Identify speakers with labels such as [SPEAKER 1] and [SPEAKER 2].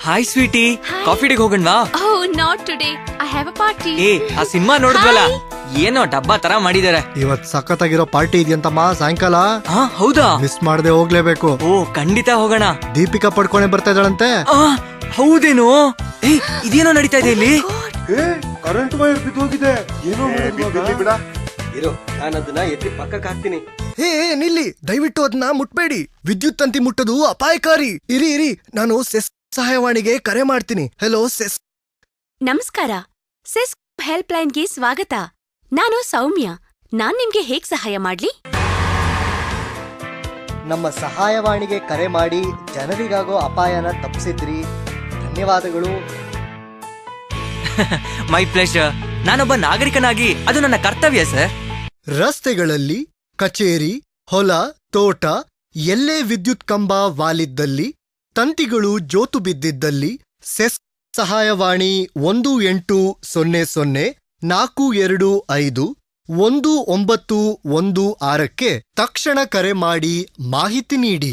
[SPEAKER 1] Hi Sweety, coffee ಡೇಗೆ ಹೋಗಣ್ವಾ?
[SPEAKER 2] Oh, not today. I have a party.
[SPEAKER 1] ಏ, ಆ cinema ನೋಡಿದ್ವಲ್ಲ, ಏನೋ ಡಬ್ಬಾ ತರ ಮಾಡಿದಾರೆ.
[SPEAKER 3] ಇವತ್ ಸಖತ್ತಾಗಿರೋ ಪಾರ್ಟಿ ಇದೆಯಂತಮ್ಮ ಸಾಯಂಕಾಲ.
[SPEAKER 1] ಹೌದಾ?
[SPEAKER 3] ಮಿಸ್ ಮಾಡದೆ ಹೋಗ್ಲೇಬೇಕು.
[SPEAKER 1] ಓ, ಖಂಡಿತ ಹೋಗೋಣ.
[SPEAKER 3] ದೀಪಿಕಾ ಪಡ್ಕೊಣೆ ಬರ್ತಾ ಇದ್ದಾಳಂತೆ.
[SPEAKER 1] ಹೌದೇನೋ? ಏ, ಇದೇನೋ ನಡೀತಾ ಇದೆ ಇಲ್ಲಿ.
[SPEAKER 4] ಕರೆಂಟ್ ವೈರ್ ಬಿದ್ದೋಗಿದೆ. ಏನೋ ಬಿಡ
[SPEAKER 5] ಇರೋ, ನಾನು ಅದನ್ನ ಎತ್ತಿ ಪಕ್ಕಕ್ಕೆ ಹಾಕ್ತೀನಿ.
[SPEAKER 3] ಹೇ ನಿಲ್ಲಿ, ದಯವಿಟ್ಟು ಅದನ್ನ ಮುಟ್ಬೇಡಿ. ವಿದ್ಯುತ್ ತಂತಿ ಮುಟ್ಟದು ಅಪಾಯಕಾರಿ. ಇರಿ, ನಾನು ಸೆಸ್ ಸಹಾಯವಾಣಿಗೆ ಕರೆ ಮಾಡ್ತೀನಿ. Hello cess.
[SPEAKER 2] ನಮಸ್ಕಾರ, ಸೆಸ್ ಹೆಲ್ಪ್ ಲೈನ್ಗೆ ಸ್ವಾಗತ. ನಾನು ಸೌಮ್ಯ. ನಾನ್ ನಿಮ್ಗೆ ಹೇಗ್ ಸಹಾಯ ಮಾಡ್ಲಿ?
[SPEAKER 5] ನಮ್ಮ ಸಹಾಯವಾಣಿಗೆ ಕರೆ ಮಾಡಿ ಜನರಿಗಾಗೋ ಅಪಾಯನ ತಪ್ಪಿಸಿದ್ರಿ. ಧನ್ಯವಾದಗಳು.
[SPEAKER 1] My pleasure. ನಾನೊಬ್ಬ ನಾಗರಿಕನಾಗಿ ಅದು ನನ್ನ ಕರ್ತವ್ಯ ಸರ್.
[SPEAKER 3] ರಸ್ತೆಗಳಲ್ಲಿ, ಕಚೇರಿ, ಹೊಲ, ತೋಟ ಎಲ್ಲೇ ವಿದ್ಯುತ್ ಕಂಬ ವಾಲಿದ್ದಲ್ಲಿ, ತಂತಿಗಳು ಜೋತು ಬಿದ್ದಿದ್ದಲ್ಲಿ ಸೆಸ್ ಸಹಾಯವಾಣಿ 1800-425-1916 ತಕ್ಷಣ ಕರೆ ಮಾಡಿ ಮಾಹಿತಿ ನೀಡಿ.